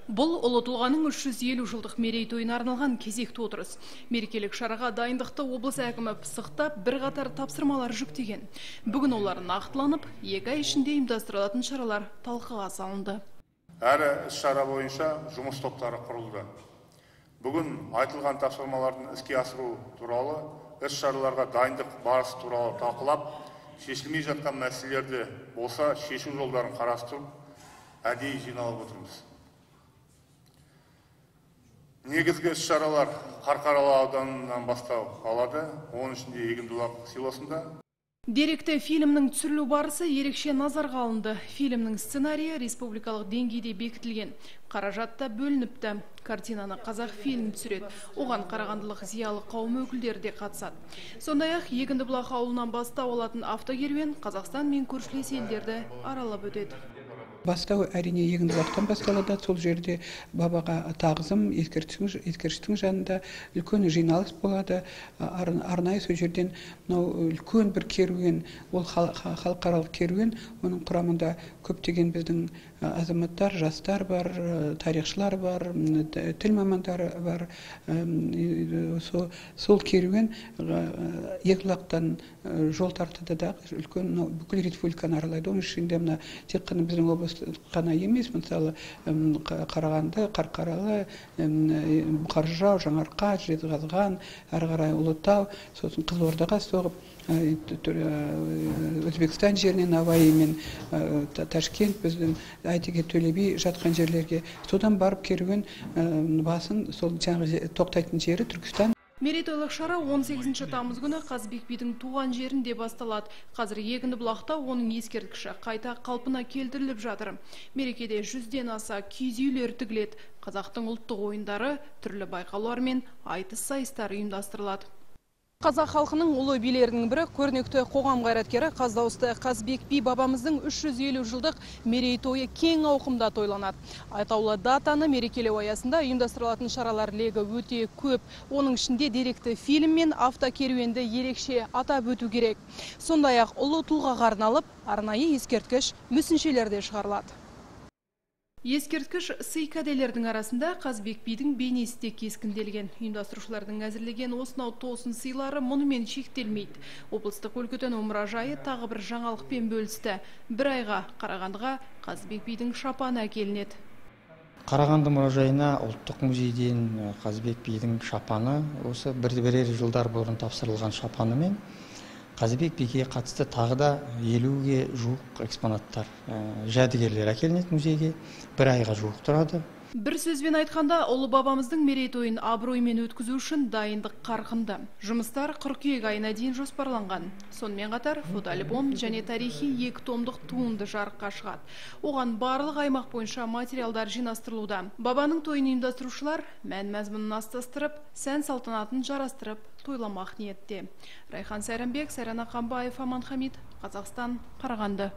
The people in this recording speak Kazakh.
Бұл ұлы тұлғаның 350 жылдық мерейтойына арналған кезекті отырыс. Мерекелік шараға дайындықты облыс әкімі пысықтап, бірқатар тапсырмалар жүктеген. Бүгін олар нақтыланып, 2 ай ішінде ұйымдастырылатын шаралар талқыға салынды. Әрі іс-шара бойынша жұмыс топтары құрылды. Бүгін айтылған тапсырмалардың іске асыру туралы, іс-шараларға дайындық барысы туралы талқылап, шешілмей жатқан мәселелерді болса шешу жолдарын қарастырып, әдейі жиналып отырмыз. Негізгі іс-шаралар Қарқаралы ауданынан бастау алады, оның ішінде Егіндібұлақ селосында. Деректі фильмнің түсірілу барысы ерекше назарға алынды. Фильмнің сценарийі республикалық деңгейде бекітілген. Қаражатта бөлініпті. Картинаны Қазақфильм түсіреді. Оған қарағандылық зиялы қауым өкілдері де қатысады. Сондай-ақ Егіндібұлақ ауылынан бастау алатын автокеруен Қазақстан мен көршілес елдерді аралап өтеді. Бастау әрине Егіндібұлақтан басталады. Сол жерде бабаға тағзым, ескерткіштің жанында үлкен жиналыс болады. Арнайы сол жерден үлкен бір керуен, ол халықаралық керуен, оның құрамында көптеген біздің азаматтар, жастар бар, тарихшылар бар, тіл мамандары бар. Сол керуен Егіндібұлақтан жол тартады да, үлкен бүкіл республиканы аралайды. Оның ішінде мына тек қана біздің облыс қана емес, мысалы Қарағанды, Қарқаралы, Қаржырау, Жаңарқа, Жезқазған, әрі қарай Ұлытау, сосын Қызылордаға соғып, Өзбекстан жерінен Науаи мен Ташкент, біздің Әйтеке, Төле Би жатқан жерлерге содан барып керуен басын сол жаңағы тоқтайтын жері Түркістан. Мерейтойлық шара 18 тамыз күні Қазыбек бидің туған жерінде басталады. Қазір Егіндібұлақта оның ескерткіші қайта қалпына келтіріліп жатыр. Мерекеде 100-ден аса киіз үйлер тігіледі. Қазақтың ұлттық ойындары, түрлі байқаулар мен айтыс сайыстары ұйымдастырылады. Қазақ халқының ұлы билерінің бірі көрнекті қоғам қайраткері Қаздауысты Қазыбек би бабамыздың 350 жылдық мерейтойы кең ауқымда тойланады. Айтаулы датаны мерекелеу аясында ұйымдастырылатын шаралар легі өте көп. Оның ішінде деректі фильм мен автокеруенді ерекше атап өту керек. Сондай-ақ ұлы тұлғаға арналып, арнайы ескерткіш мүсіншелер де шығарылады. Ескерткіш сый кәделердің арасында Қазыбек бидің бейнесі де кескінделген. Ұйымдастырушылардың әзірлеген осынау тосын сыйлары мұнымен шектелмейді. Облыстық өлкетану мұражайы тағы бір жаңалықпен бөлісті. Бір айға Қарағандыға Қазыбек бидің шапаны әкелінеді. Қарағанды мұражайына ұлттық музейден Қазыбек бидің шапаны, осы бірер жылдар бұрын тапсырылған шапанымен Қазыбек биге қатысты тағы да 50-ге жуық экспонаттар, жәдігерлер әкелінеді музейге. Бір айға жуық тұрады. Бір сөзбен айтқанда, ұлы бабамыздың мерейтойын абыроймен өткізу үшін дайындық қарқынды. Жұмыстар қыркүйек айына дейін жоспарланған. Сонымен қатар фотоальбом және тарихи 2 томдық туынды жарыққа шығады. Оған барлық аймақ бойынша материалдар жинастырылуда. Бабаның тойын ұйымдастырушылар мән-мазмұнын астастырып, сән салтанатын жарастырып тойламақ ниетте. Райхан Сайранбек, Сайран Ақамбаев, Аман Хамид, Қазақстан, Қарағанды.